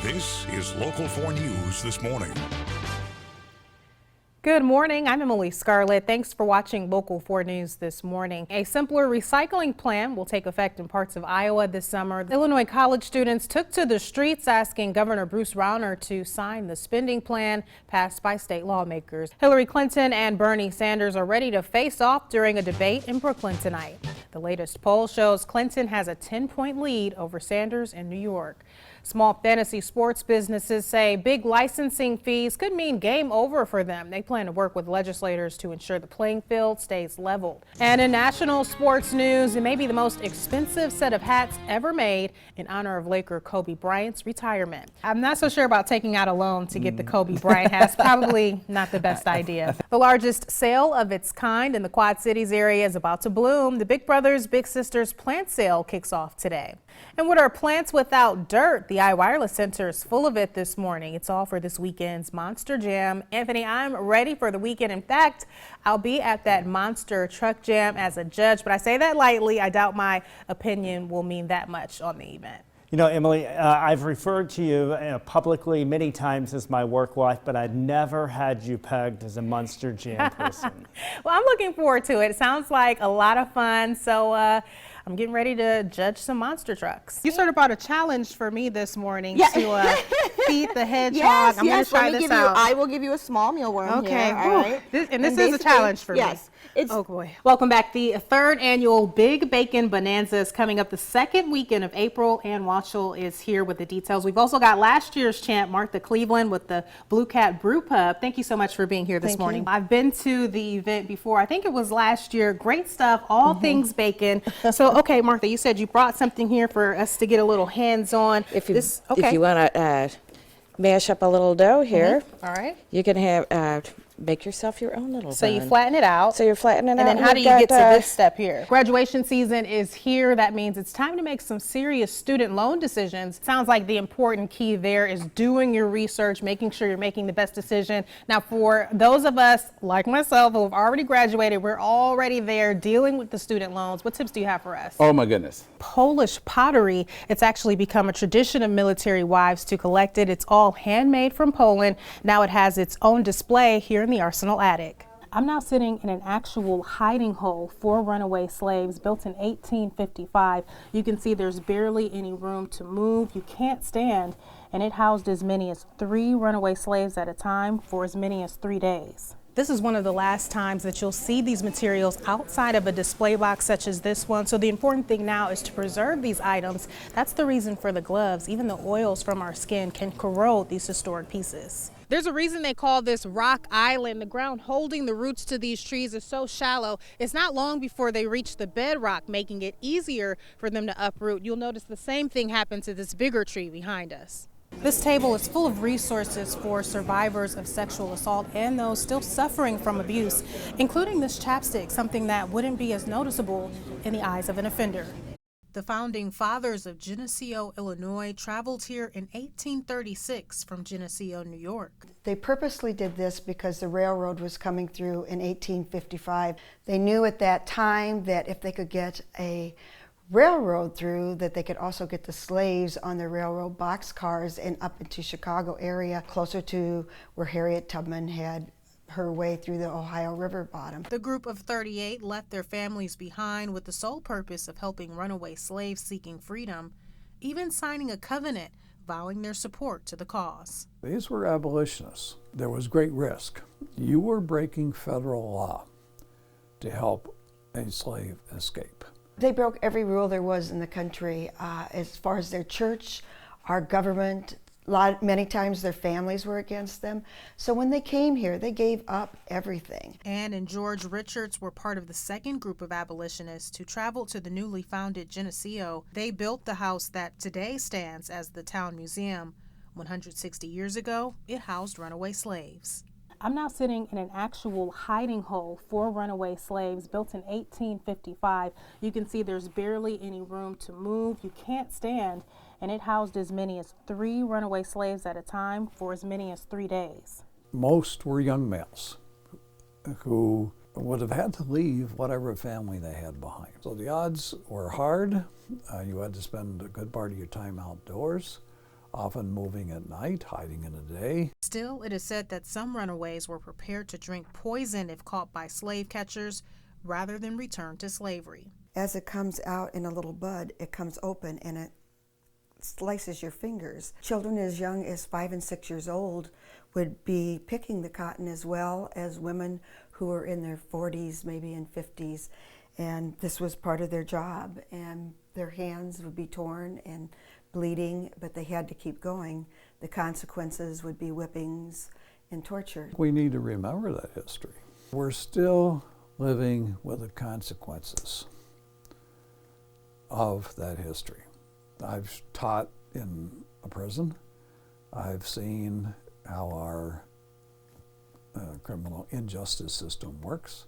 This is Local 4 News This Morning. Good morning. I'm Emily Scarlett. Thanks for watching Local 4 News This Morning. A simpler recycling plan will take effect in parts of Iowa this summer. Illinois college students took to the streets asking Governor Bruce Rauner to sign the spending plan passed by state lawmakers. Hillary Clinton and Bernie Sanders are ready to face off during a debate in Brooklyn tonight. The latest poll shows Clinton has a 10-point lead over Sanders in New York. Small fantasy sports businesses say big licensing fees could mean game over for them. They plan to work with legislators to ensure the playing field stays leveled. And in national sports news, it may be the most expensive set of hats ever made in honor of Laker Kobe Bryant's retirement. I'm not so sure about taking out a loan to get the Kobe Bryant hats. Probably not the best idea. The largest sale of its kind in the Quad Cities area is about to bloom. The Big Brothers Big Sisters plant sale kicks off today. And what are plants without dirt? The iWireless Center is full of it this morning. It's all for this weekend's Monster Jam. Anthony, I'm ready for the weekend. In fact, I'll be at that Monster Truck Jam as a judge, but I say that lightly. I doubt my opinion will mean that much on the event. You know, Emily, I've referred to you publicly many times as my work wife, but I'd never had you pegged as a Monster Jam person. Well, I'm looking forward to it. It sounds like a lot of fun. So I'm getting ready to judge some monster trucks. You sort of brought a challenge for me this morning to feed the hedgehog. Yes, I'm going to try this out. I will give you a small mealworm here. All right. This is a challenge for me. Yes. Oh boy. Welcome back. The third annual Big Bacon Bonanza is coming up the second weekend of April. Ann Walshall is here with the details. We've also got last year's champ, Martha Cleveland, with the Blue Cat Brew Pub. Thank you so much for being here this morning. I've been to the event before. I think it was last year. Great stuff. All things bacon. So, okay, Martha, you said you brought something here for us to get a little hands-on. If you want to mash up a little dough here, all right, you can have make yourself your own little So bun. you flatten it out. So you're flattening it out. And then how do you get to this step here? Graduation season is here. That means it's time to make some serious student loan decisions. Sounds like the important key there is doing your research, making sure you're making the best decision. Now, for those of us like myself who have already graduated, we're already there dealing with the student loans. What tips do you have for us? Oh my goodness. Polish pottery. It's actually become a tradition of military wives to collect it. It's all handmade from Poland. Now it has its own display here in the Arsenal attic. I'm now sitting in an actual hiding hole for runaway slaves built in 1855. You can see there's barely any room to move. You can't stand, and it housed as many as 3 runaway slaves at a time for as many as 3 days. This is one of the last times that you'll see these materials outside of a display box such as this one. So the important thing now is to preserve these items. That's the reason for the gloves. Even the oils from our skin can corrode these historic pieces. There's a reason they call this Rock Island. The ground holding the roots to these trees is so shallow. It's not long before they reach the bedrock, making it easier for them to uproot. You'll notice the same thing happened to this bigger tree behind us. This table is full of resources for survivors of sexual assault and those still suffering from abuse, including this chapstick, something that wouldn't be as noticeable in the eyes of an offender. The founding fathers of Geneseo, Illinois, traveled here in 1836 from Geneseo, New York. They purposely did this because the railroad was coming through in 1855. They knew at that time that if they could get a railroad through, that they could also get the slaves on the railroad boxcars and up into Chicago area, closer to where Harriet Tubman had her way through the Ohio River bottom. The group of 38 left their families behind with the sole purpose of helping runaway slaves seeking freedom, even signing a covenant vowing their support to the cause. These were abolitionists. There was great risk. You were breaking federal law to help a slave escape. They broke every rule there was in the country as far as their church, our government. Many times their families were against them. So when they came here, they gave up everything. Anne and George Richards were part of the second group of abolitionists who traveled to the newly founded Geneseo. They built the house that today stands as the town museum. 160 years ago, it housed runaway slaves. I'm now sitting in an actual hiding hole for runaway slaves built in 1855. You can see there's barely any room to move. You can't stand, and it housed as many as 3 runaway slaves at a time for as many as 3 days. Most were young males who would have had to leave whatever family they had behind. So the odds were hard. You had to spend a good part of your time outdoors. often moving at night, hiding in the day. Still, it is said that some runaways were prepared to drink poison if caught by slave catchers rather than return to slavery. As it comes out in a little bud, it comes open and it slices your fingers. Children as young as 5 and 6 years old would be picking the cotton as well as women who were in their 40s, maybe in 50s. And this was part of their job, and their hands would be torn and bleeding, but they had to keep going. The consequences would be whippings and torture. We need to remember that history. We're still living with the consequences of that history. I've taught in a prison. I've seen how our criminal injustice system works.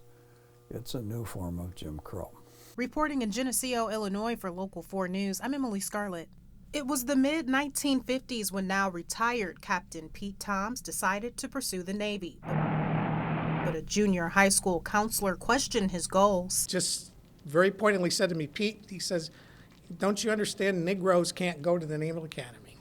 It's a new form of Jim Crow. Reporting in Geneseo, Illinois for Local 4 News, I'm Emily Scarlett. It was the mid-1950s when now retired Captain Pete Toms decided to pursue the Navy. But a junior high school counselor questioned his goals. Just very pointedly said to me, Pete, he says, don't you understand Negroes can't go to the Naval Academy?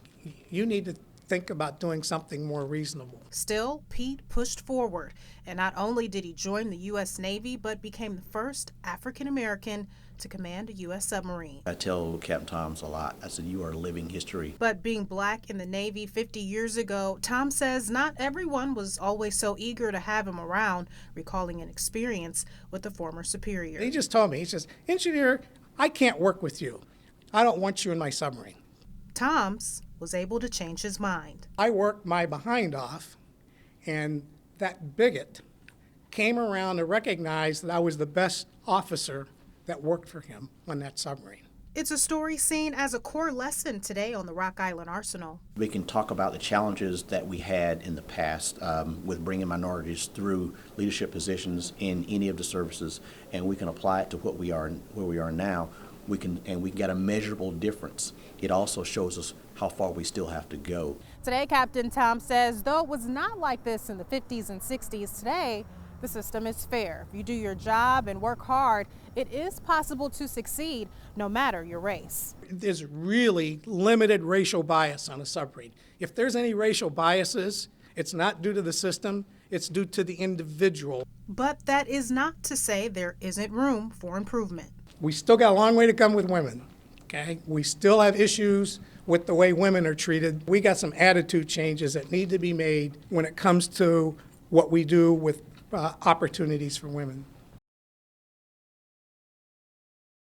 You need to think about doing something more reasonable. Still, Pete pushed forward, and not only did he join the U.S. Navy, but became the first African-American to command a U.S. submarine. I tell Captain Toms a lot. I said, you are living history. But being black in the Navy 50 years ago, Tom says not everyone was always so eager to have him around, recalling an experience with a former superior. He just told me, he says, engineer, I can't work with you. I don't want you in my submarine. Toms was able to change his mind. I worked my behind off, and that bigot came around to recognize that I was the best officer that worked for him on that submarine. It's a story seen as a core lesson today on the Rock Island Arsenal. We can talk about the challenges that we had in the past with bringing minorities through leadership positions in any of the services, and we can apply it to where we are now. We can get a measurable difference. It also shows us how far we still have to go. Today, Captain Tom says, though it was not like this in the 50s and 60s, today the system is fair. If you do your job and work hard, it is possible to succeed no matter your race. There's really limited racial bias on a submarine. If there's any racial biases, it's not due to the system, it's due to the individual. But that is not to say there isn't room for improvement. We still got a long way to come with women, okay? We still have issues with the way women are treated. We got some attitude changes that need to be made when it comes to what we do with opportunities for women.